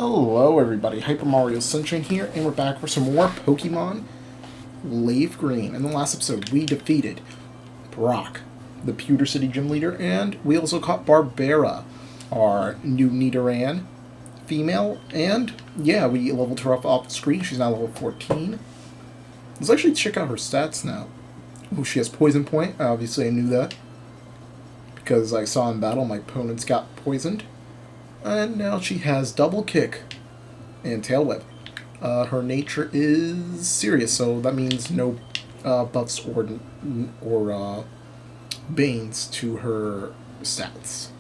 Hello everybody, Hyper Mario Sunshine here, and we're back for some more Pokemon Leaf Green. In the last episode, we defeated Brock, the Pewter City Gym Leader, and we also caught Barbara, our new Nidoran female, and yeah, we leveled her up off the screen. She's now level 14. Let's actually check out her stats now. Oh, she has Poison Point. Obviously, I knew that, because I saw in battle my opponents got poisoned. And now she has Double Kick and Tail Whip. Her nature is serious, so that means no buffs or banes to her stats.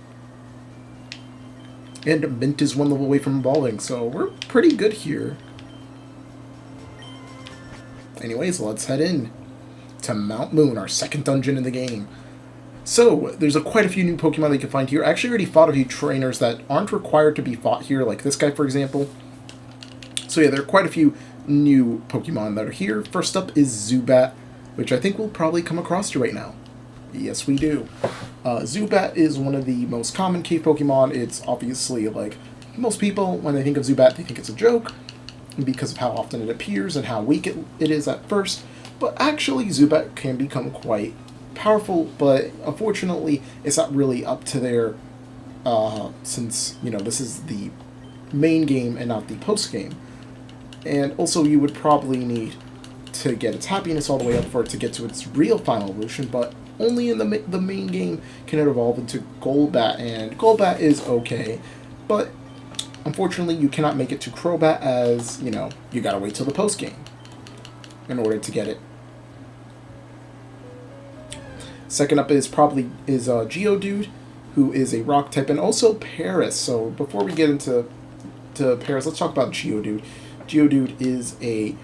And Mint is one level away from evolving, so we're pretty good here. Anyways, let's head in to Mount Moon, our second dungeon in the game. So, there's quite a few new Pokemon that you can find here. I actually already fought a few trainers that aren't required to be fought here, like this guy, for example. So yeah, there are quite a few new Pokemon that are here. First up is Zubat, which I think we'll probably come across to right now. Yes, we do. Zubat is one of the most common cave Pokemon. It's obviously, like, most people, when they think of Zubat, they think it's a joke, because of how often it appears and how weak it is at first. But actually, Zubat can become quite powerful, but unfortunately it's not really up to their since, you know, this is the main game and not the post game. And also you would probably need to get its happiness all the way up for it to get to its real final evolution, but only in the main game can it evolve into Golbat, and Golbat is okay, but unfortunately you cannot make it to Crobat, as, you know, you gotta wait till the post game in order to get it. Second up is Geodude, who is a rock type, and also Paris. So before we get into Paris, let's talk about Geodude. Geodude is a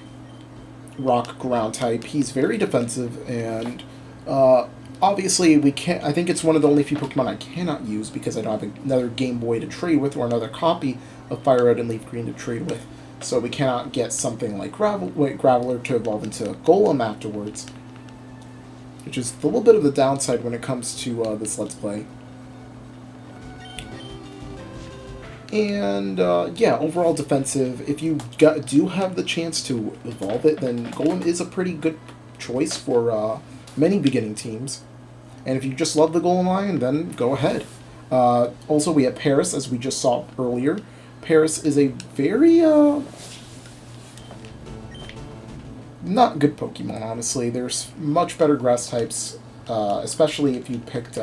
rock ground type. He's very defensive, and obviously we can't. I think it's one of the only few Pokemon I cannot use because I don't have another Game Boy to trade with or another copy of Fire Red and Leaf Green to trade with. So we cannot get something like Graveler to evolve into Golem afterwards, which is a little bit of the downside when it comes to this Let's Play. And, yeah, overall defensive. If you do have the chance to evolve it, then Golem is a pretty good choice for many beginning teams. And if you just love the Golem line, then go ahead. Also, we have Paris, as we just saw earlier. Paris is a very not good Pokemon, honestly. There's much better grass types, especially if you picked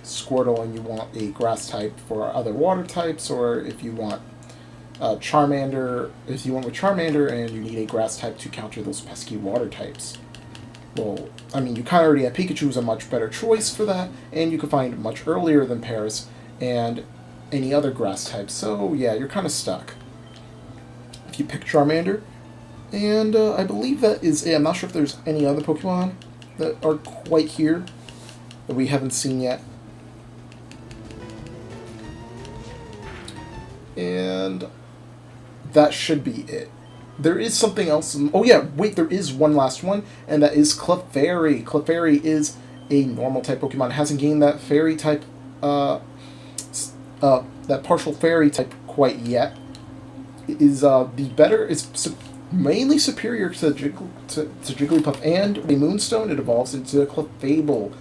Squirtle and you want a grass type for other water types, or if you want Charmander, if you went with Charmander and you need a grass type to counter those pesky water types. Well, I mean, you kind of already have Pikachu as a much better choice for that, and you can find much earlier than Paris and any other grass type, so yeah, you're kind of stuck if you pick Charmander. And I believe that is it. I'm not sure if there's any other Pokemon that are quite here that we haven't seen yet. And that should be it. There is something else. Oh yeah, wait, there is one last one, and that is Clefairy. Clefairy is a normal type Pokemon. It hasn't gained that fairy type, that partial fairy type quite yet. It is it's mainly superior to Jigglypuff, and a Moonstone, it evolves into Clefable.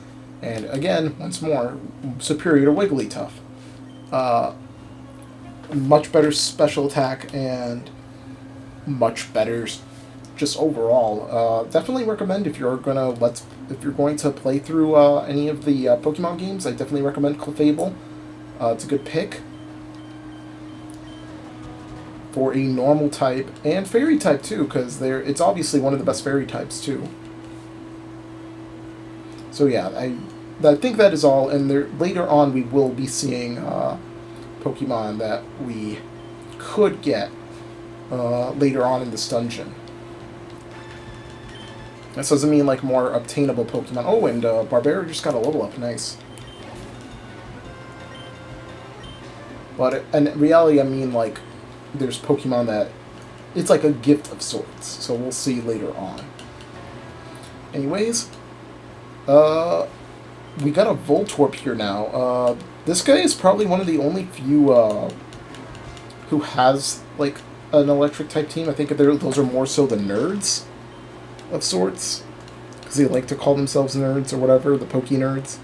And again, once more, superior to Wigglytuff. Much better special attack, and much better just overall. Definitely recommend if you're going to play through any of the Pokemon games, I definitely recommend Clefable. It's a good pick for a normal type and fairy type too, because it's obviously one of the best fairy types too. So yeah, I think that is all, and later on we will be seeing Pokemon that we could get later on in this dungeon. This doesn't mean like more obtainable Pokemon. Oh, and Barbara just got a level up, nice. But in reality, I mean, like, there's Pokemon that it's like a gift of sorts, so we'll see later on. Anyways, we got a Voltorb here now. This guy is probably one of the only few who has, like, an electric type team. I think those are more so the nerds of sorts. Because they like to call themselves nerds or whatever, the Poke nerds.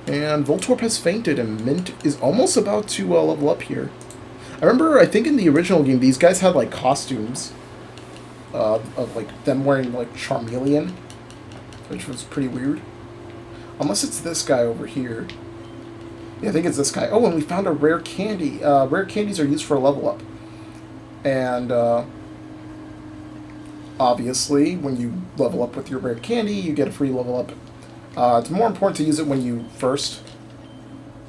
And Voltorb has fainted, and Mint is almost about to level up here. I remember, I think in the original game, these guys had, like, costumes of, like, them wearing, like, Charmeleon, which was pretty weird. Unless it's this guy over here. Yeah, I think it's this guy. Oh, and we found a rare candy. Rare candies are used for a level up. And, obviously, when you level up with your rare candy, you get a free level up. It's more important to use it when you first,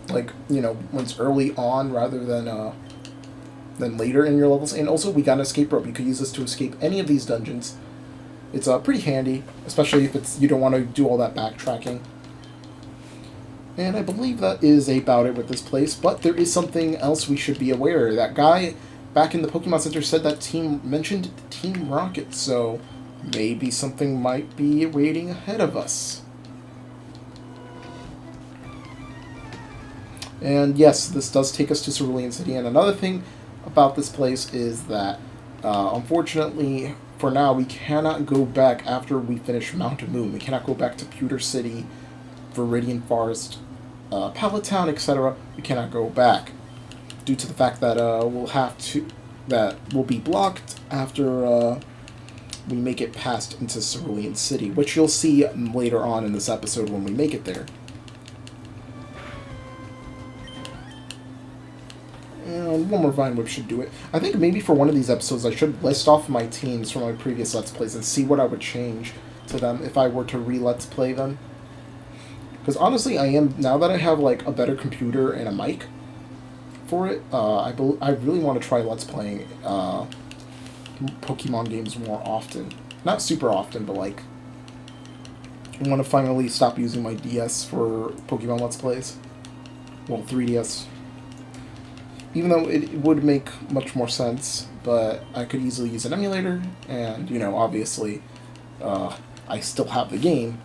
like, you know, when it's early on rather than later in your levels. And also, we got an escape rope. You could use this to escape any of these dungeons. It's pretty handy, especially if you don't want to do all that backtracking. And I believe that is about it with this place, but there is something else we should be aware. That guy back in the Pokemon Center said that mentioned Team Rocket, so maybe something might be waiting ahead of us. And yes, this does take us to Cerulean City, and another thing about this place is that, unfortunately, for now, we cannot go back after we finish Mountain Moon. We cannot go back to Pewter City, Viridian Forest, Pallet Town, etc. We cannot go back due to the fact that we'll be blocked after we make it past into Cerulean City, which you'll see later on in this episode when we make it there. And one more Vine Whip should do it. I think maybe for one of these episodes I should list off my teams from my previous Let's Plays and see what I would change to them if I were to re-Let's Play them. Because honestly, now that I have, like, a better computer and a mic for it, I really want to try Let's Playing Pokemon games more often. Not super often, but, like, I want to finally stop using my DS for Pokemon Let's Plays. Well, 3DS. Even though it would make much more sense, but I could easily use an emulator, and, you know, obviously, I still have the game.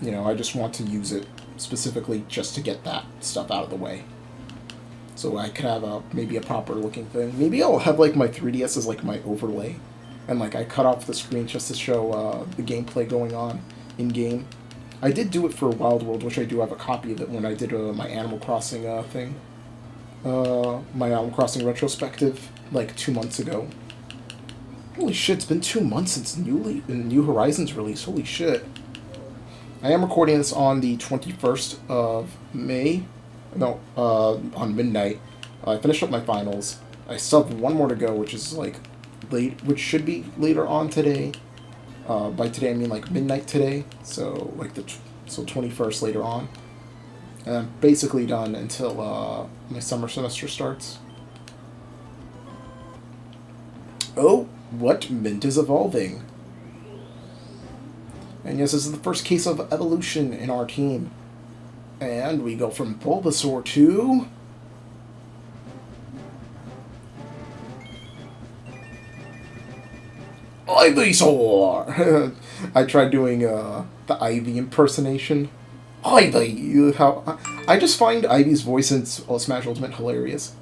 You know, I just want to use it specifically just to get that stuff out of the way. So I could have maybe a proper looking thing. Maybe I'll have, like, my 3DS as, like, my overlay. And, like, I cut off the screen just to show the gameplay going on in-game. I did do it for Wild World, which I do have a copy of it when I did my Animal Crossing thing. My Animal Crossing retrospective, like, 2 months ago. Holy shit, it's been 2 months since New Horizons release. Holy shit. I am recording this on the 21st of May. No, on midnight. I finished up my finals. I still have one more to go, which is, like, which should be later on today. By today, I mean, like, midnight today. So, like, so 21st later on. And I'm basically done until my summer semester starts. Oh, what Mint is evolving? And yes, this is the first case of evolution in our team. And we go from Bulbasaur to... Ivysaur! I tried doing the Ivy impersonation. Ivy! I just find Ivy's voice in Smash Ultimate hilarious.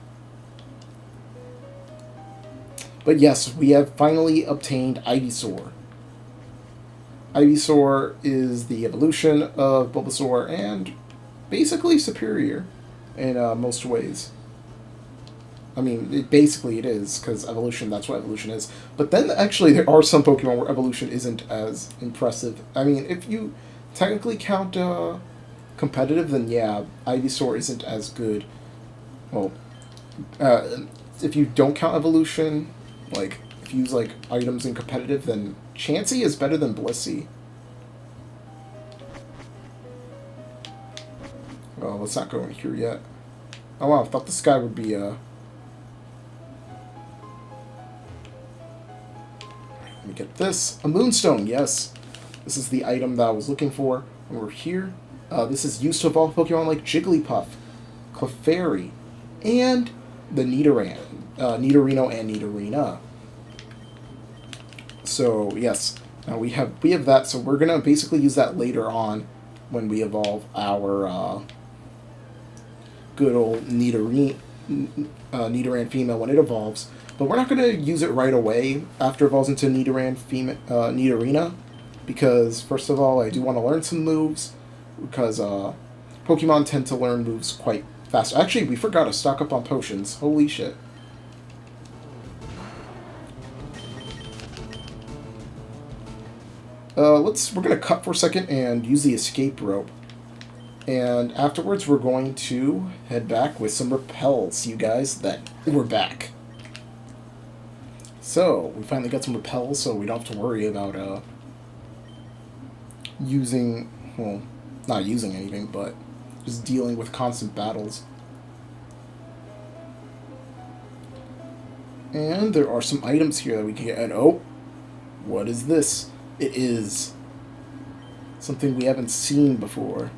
But yes, we have finally obtained Ivysaur. Ivysaur is the evolution of Bulbasaur and basically superior in most ways. I mean, basically it is, because evolution, that's what evolution is. But then, actually, there are some Pokemon where evolution isn't as impressive. I mean, if you technically count competitive, then yeah, Ivysaur isn't as good. Well, if you don't count evolution, like, if you use, like, items in competitive, then Chansey is better than Blissey. Well, let's not go in here yet. Oh wow, I thought this guy would be, Let me get this. A Moonstone, yes. This is the item that I was looking for. And we're here. This is used to evolve Pokemon like Jigglypuff, Clefairy, and the Nidorino and Nidorina. So, yes. Now we have that, so we're gonna basically use that later on when we evolve our good old Nidoran female when it evolves. But we're not going to use it right away after it evolves into Nidorina, because first of all, I do want to learn some moves, because Pokemon tend to learn moves quite fast. Actually, we forgot to stock up on potions. Holy shit. We're going to cut for a second and use the escape rope. And afterwards, we're going to head back with some repels. You guys, that we're back. So, we finally got some repels, so we don't have to worry about using, well, not using anything, but just dealing with constant battles. And there are some items here that we can get. And oh, what is this? It is something we haven't seen before.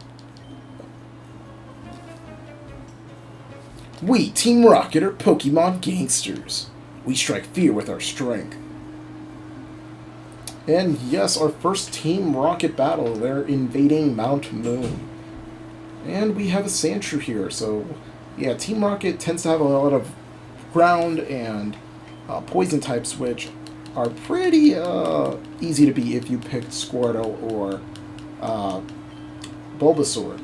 We, Team Rocket, are Pokemon gangsters. We strike fear with our strength. And yes, our first Team Rocket battle. They're invading Mount Moon. And we have a Sandshrew here, so yeah, Team Rocket tends to have a lot of ground and poison types, which are pretty easy to beat if you picked Squirtle or Bulbasaur.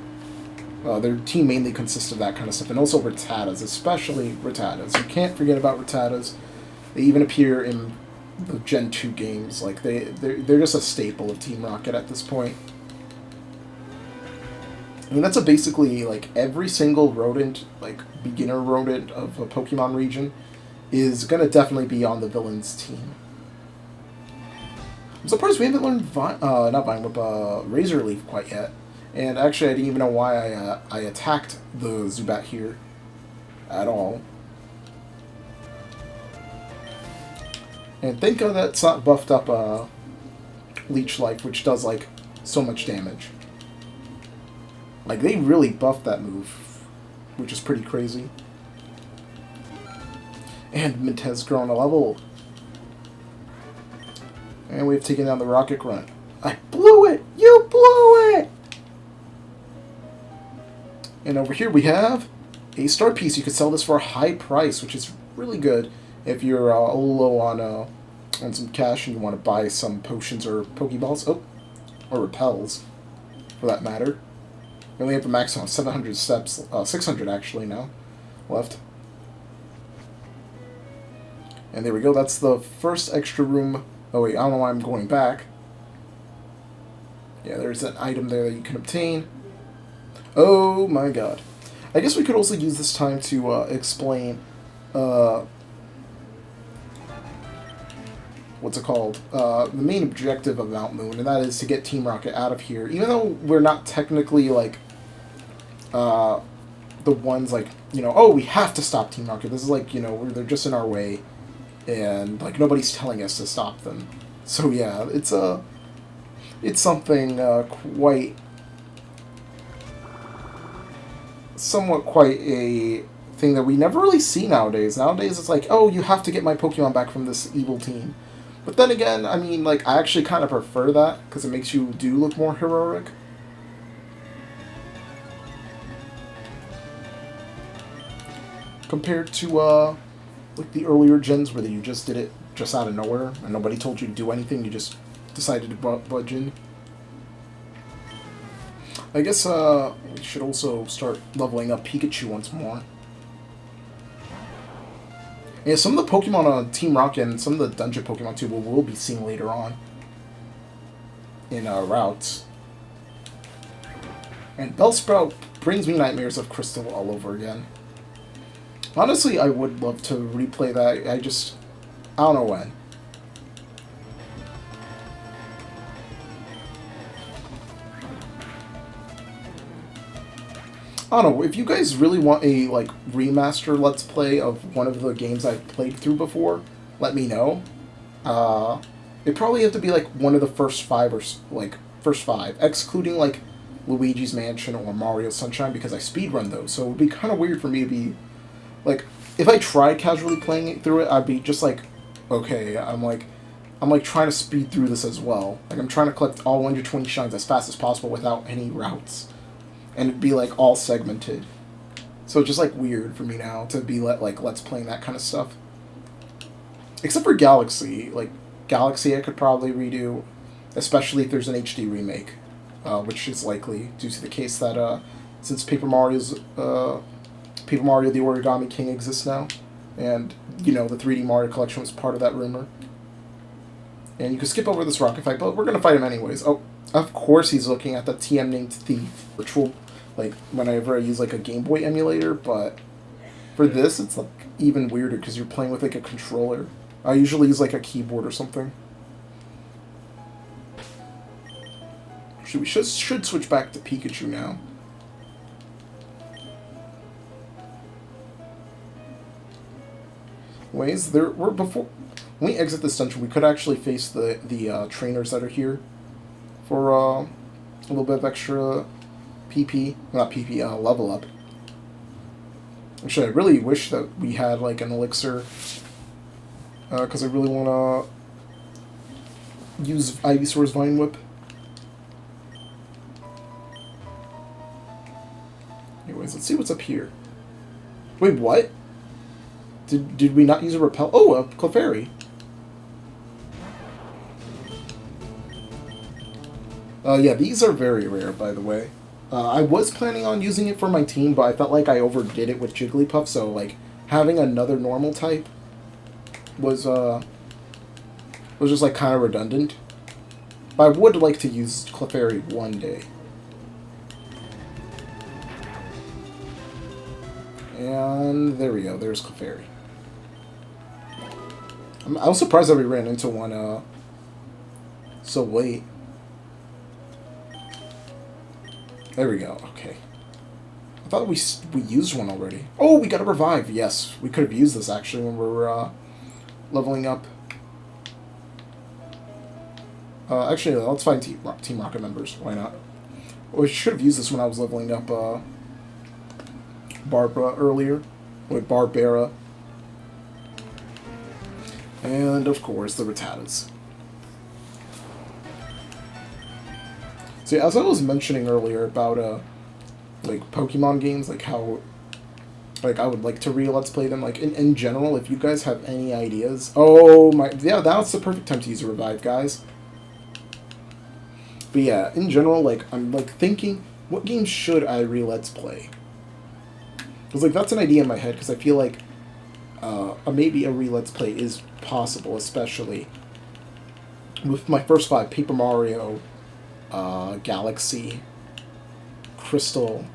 Their team mainly consists of that kind of stuff, and also Rattatas, especially Rattatas. You can't forget about Rattatas. They even appear in the Gen 2 games. Like they're just a staple of Team Rocket at this point. I mean, that's basically like every single rodent, like beginner rodent of a Pokemon region, is gonna definitely be on the villain's team. I'm surprised we haven't learned not Vine Whip, Razor Leaf quite yet. And actually, I didn't even know why I attacked the Zubat here at all. And thank God that's not buffed up Leech Life, which does like so much damage. Like, they really buffed that move, which is pretty crazy. And Mintez grown a level. And we've taken down the Rocket Grunt. I blew it! You blew it! And over here we have a star piece. You could sell this for a high price, which is really good if you're a little low on some cash and you want to buy some potions or Pokeballs. Oh, or repels, for that matter. We only have a maximum of 700 steps, 600 actually now, left. And there we go, that's the first extra room. Oh wait, I don't know why I'm going back. Yeah, there's an item there that you can obtain. Oh my god. I guess we could also use this time to explain, what's it called? The main objective of Mount Moon, and that is to get Team Rocket out of here. Even though we're not technically, like, the ones, like, you know, oh, we have to stop Team Rocket. This is like, you know, they're just in our way, and, like, nobody's telling us to stop them. So, yeah, it's something somewhat quite a thing that we never really see nowadays. Nowadays, it's like, oh, you have to get my Pokemon back from this evil team. But then again, I mean, like, I actually kind of prefer that, because it makes you do look more heroic. Compared to, like, the earlier gens where you just did it just out of nowhere, and nobody told you to do anything, you just decided to budge in. I guess, we should also start leveling up Pikachu once more. Yeah, some of the Pokemon on Team Rocket and some of the dungeon Pokemon too we'll be seeing later on in routes. And Bellsprout brings me nightmares of Crystal all over again. Honestly, I would love to replay that. I don't know when. I don't know, if you guys really want a, like, remaster Let's Play of one of the games I've played through before, let me know. It'd probably have to be, like, one of the first five, excluding, like, Luigi's Mansion or Mario Sunshine, because I speedrun those, so it would be kind of weird for me to be, like, if I tried casually playing it through it, I'd be just like, okay, I'm trying to speed through this as well. Like, I'm trying to collect all 120 shines as fast as possible without any routes. And it'd be, like, all segmented. So it's just like weird for me now to be let's playing that kind of stuff. Except for Galaxy, like Galaxy, I could probably redo, especially if there's an HD remake, which is likely due to the case that since Paper Mario the Origami King exists now, and you know the 3D Mario collection was part of that rumor. And you can skip over this rocket fight, but we're gonna fight him anyways. Oh, of course he's looking at the TM named Thief virtual, like whenever I use like a Game Boy emulator, but for this it's like even weirder because you're playing with like a controller. I usually use like a keyboard or something. We should switch back to Pikachu now. Ways there were before when we exit this dungeon, we could actually face the trainers that are here for a little bit of extra level up. Actually, I really wish that we had like an elixir, because I really want to use Ivysaur's Vine Whip. Anyways, let's see what's up here. Wait, what? Did we not use a repel? Oh, a Clefairy. Yeah, these are very rare, by the way. I was planning on using it for my team, but I felt like I overdid it with Jigglypuff, so, like, having another normal type was just, like, kind of redundant. But I would like to use Clefairy one day. And there we go, there's Clefairy. I was surprised that we ran into one, so late. There we go, okay. I thought we used one already. Oh, we got a revive, yes. We could have used this, actually, when we were, leveling up. Actually, let's find Team Rocket members. Why not? We should have used this when I was leveling up, Barbara earlier. With Barbara. And, of course, the Rattatas. So, as I was mentioning earlier about, like, Pokemon games, like, how, like, I would like to Let's Play them, like, in general, if you guys have any ideas... Oh, my... Yeah, that's the perfect time to use a revive, guys. But, yeah, in general, like, I'm, like, thinking, what games should I Let's Play? Because, like, that's an idea in my head, because I feel like maybe a Let's Play is possible, especially with my first 5, Paper Mario, Galaxy, Crystal.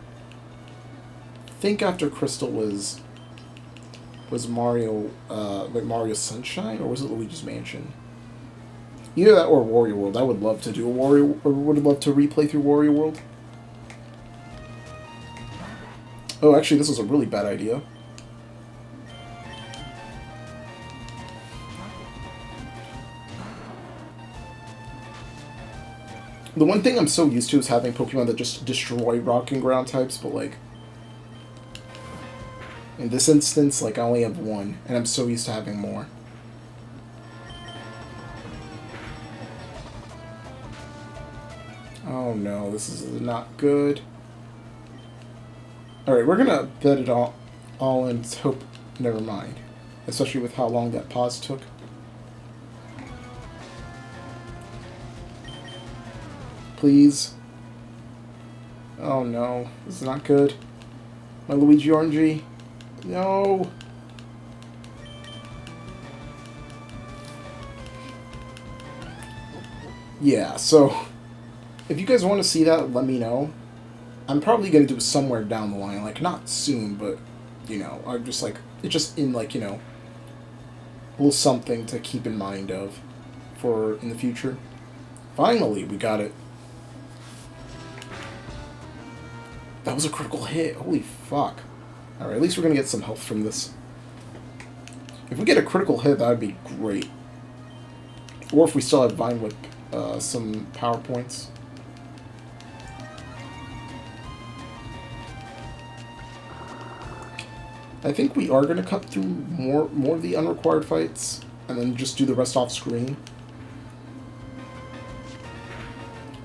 I think after Crystal was Mario, like Mario Sunshine, or was it Luigi's Mansion? Either that or Wario World. I would love to do would love to replay through Wario World. Oh, actually, this was a really bad idea. The one thing I'm so used to is having Pokemon that just destroy rock and ground types, but, like, in this instance, like, I only have one, and I'm so used to having more. Oh no, this is not good. Alright, we're gonna bet it all and hope, never mind. Especially with how long that pause took. Please. Oh no, this is not good. My Luigi RNG. No. Yeah, so if you guys want to see that, let me know. I'm probably going to do it somewhere down the line. Like, not soon, but, you know, I'm just like, it's just in, like, you know, a little something to keep in mind of for in the future. Finally, we got it. That was a critical hit. Holy fuck. Alright, at least we're going to get some health from this. If we get a critical hit, that would be great. Or if we still have Vine Whip, some power points. I think we are going to cut through more of the unrequired fights, and then just do the rest off screen.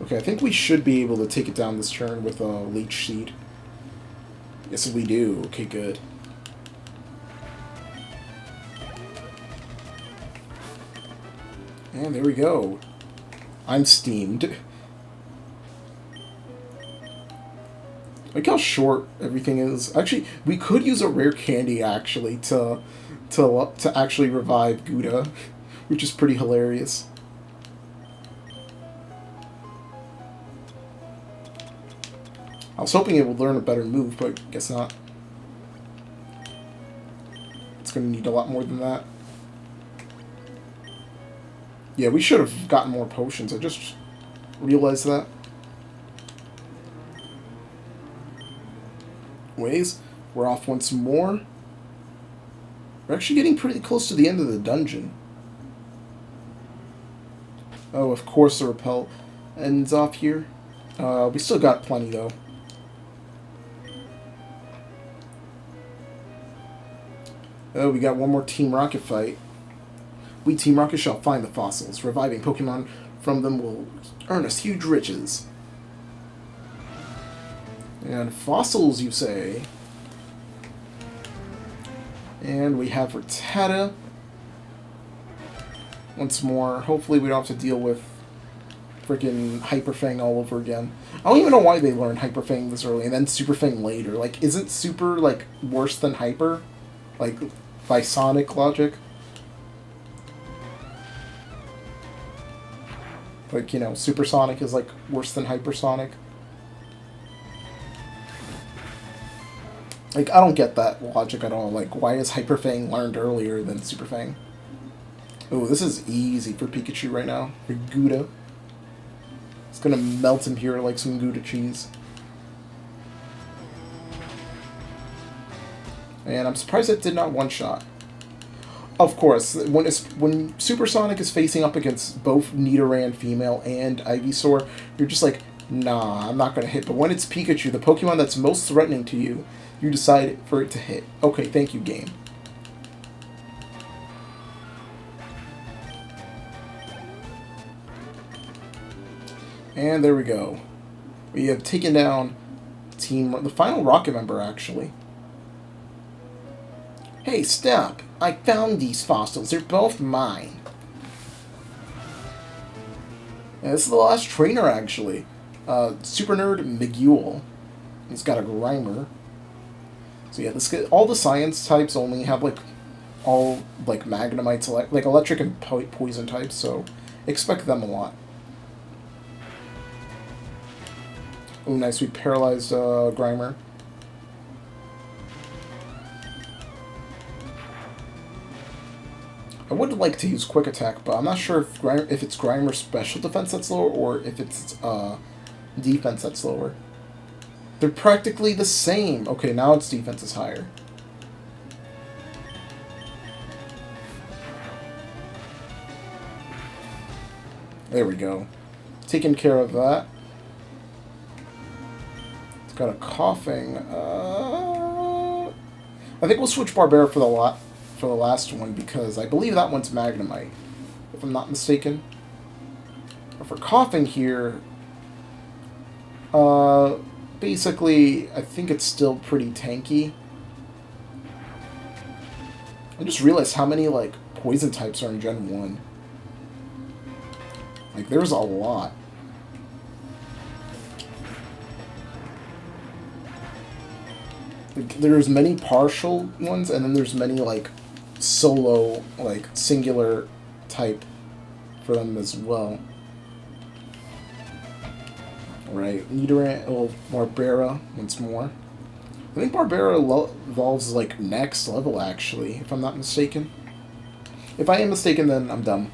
Okay, I think we should be able to take it down this turn with a Leech Seed. Yes, we do. Okay, good. And there we go. I'm steamed. Like how short everything is. Actually, we could use a rare candy actually to actually revive Gouda, which is pretty hilarious. I was hoping it would learn a better move, but guess not. It's going to need a lot more than that. Yeah, we should have gotten more potions. I just realized that. Ways, we're off once more. We're actually getting pretty close to the end of the dungeon. Oh, of course the repel ends off here. We still got plenty, though. Oh, we got one more Team Rocket fight. We, Team Rocket, shall find the fossils. Reviving Pokemon from them will earn us huge riches. And fossils, you say? And we have Rattata. Once more. Hopefully we don't have to deal with freaking Hyper Fang all over again. I don't even know why they learned Hyper Fang this early and then Super Fang later. Like, isn't Super, like, worse than Hyper? Like, by Sonic logic? Like, you know, Supersonic is, like, worse than Hypersonic. Like, I don't get that logic at all. Like, why is Hyper Fang learned earlier than Super Fang? Oh, this is easy for Pikachu right now. For Gouda. It's gonna melt him here like some Gouda cheese. And I'm surprised it did not one-shot. Of course, when Supersonic is facing up against both Nidoran female and Ivysaur, you're just like, nah, I'm not going to hit. But when it's Pikachu, the Pokemon that's most threatening to you, you decide for it to hit. Okay, thank you, game. And there we go. We have taken down the final Rocket member, actually. Hey, stop! I found these fossils. They're both mine. And this is the last trainer, actually. Super Nerd McGuel. He's got a Grimer. So yeah, all the science types only have, like, all, like, Magnemites, like, electric and poison types, so expect them a lot. Oh, nice. We paralyzed Grimer. I would like to use Quick Attack, but I'm not sure if it's Grimer's special defense that's lower or if it's defense that's lower. They're practically the same. Okay, now its defense is higher. There we go. Taking care of that. It's got a coughing. I think we'll switch Barbara for the last one because I believe that one's Magnemite, if I'm not mistaken. But for coughing here, basically, I think it's still pretty tanky. I just realized how many, like, poison types are in Gen 1. Like, there's a lot. Like, there's many partial ones, and then there's many, like, solo, like, singular type for them as well. Alright, Nidoran, Barbara once more. I think Barbara evolves, like, next level, actually, if I'm not mistaken. If I am mistaken, then I'm dumb.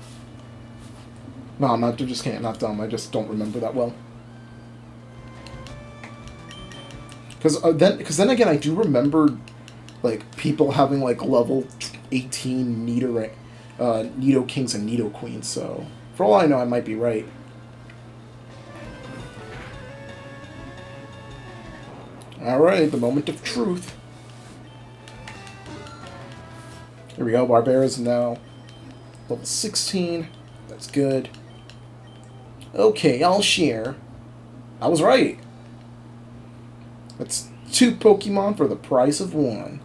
No, I'm not, just kidding, I'm not dumb, I just don't remember that well. Because then again, I do remember, like, people having, like, level 18 Nido Kings and Nido Queens, so for all I know, I might be right. Alright, the moment of truth. Here we go, Barbara's now level 16. That's good. Okay, I'll share. I was right. 2 Pokemon for the price of 1.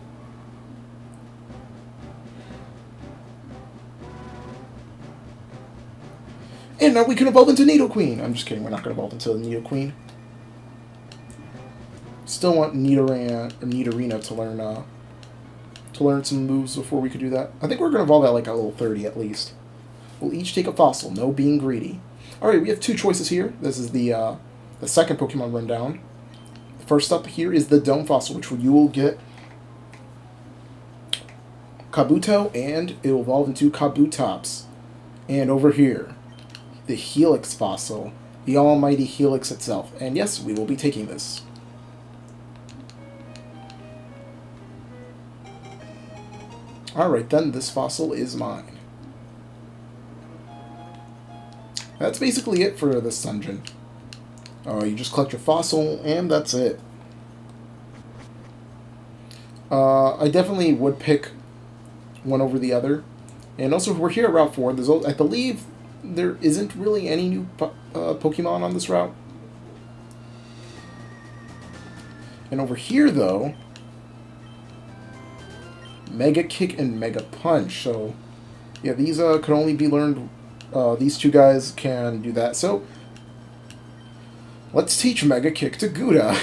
And now we can evolve into Nidoqueen. I'm just kidding, we're not going to evolve into Nidoqueen. Still want Nidorina to learn some moves before we could do that. I think we're going to evolve at like a level 30 at least. We'll each take a fossil, no being greedy. Alright, we have 2 choices here. This is the second Pokemon rundown. First up here is the Dome Fossil, which you will get Kabuto, and it will evolve into Kabutops. And over here, the Helix Fossil, the almighty Helix itself. And yes, we will be taking this. Alright then, this fossil is mine. That's basically it for this dungeon. You just collect your fossil, and that's it. I definitely would pick one over the other. And also, we're here at Route 4. I believe there isn't really any new Pokemon on this route. And over here, though, Mega Kick and Mega Punch. So, yeah, these could only be learned. These 2 guys can do that. So, let's teach Mega Kick to Gouda.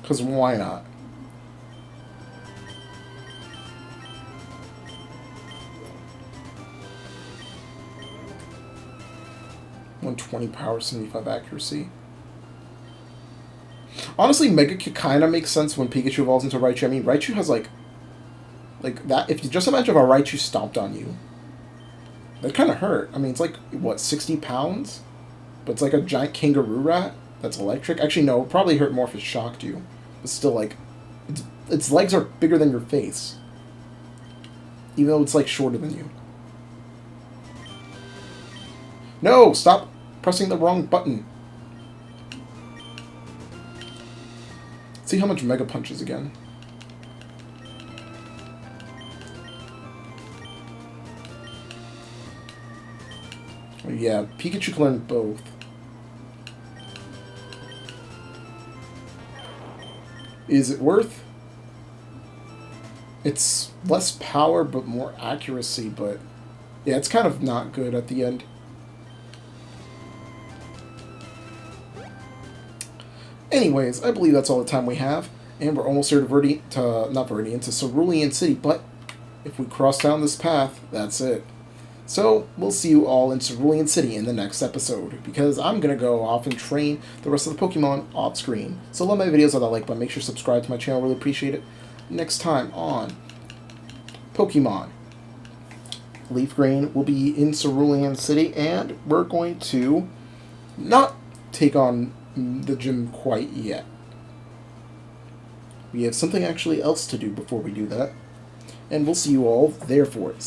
Because why not? .120 power, 75 accuracy. Honestly, Mega Kick kind of makes sense when Pikachu evolves into Raichu. I mean, Raichu has like that. If you just imagine if a Raichu stomped on you, that kind of hurt. I mean, it's like what, 60 pounds? But it's like a giant kangaroo rat that's electric. Actually, no, it would probably hurt more if it shocked you. But still, like, its legs are bigger than your face, even though it's like shorter than you. No, stop pressing the wrong button. Let's see how much Mega Punch is again. Yeah, Pikachu can learn both. Is it worth? It's less power but more accuracy, but yeah, it's kind of not good at the end. Anyways, I believe that's all the time we have, and we're almost here to Cerulean City, but if we cross down this path, that's it. So, we'll see you all in Cerulean City in the next episode, because I'm going to go off and train the rest of the Pokemon off screen. So love my videos, hit that like button, make sure to subscribe to my channel, really appreciate it. Next time on Pokemon Leaf Green, we'll be in Cerulean City, and we're going to not take on the gym quite yet. We have something actually else to do before we do that, and we'll see you all there for it.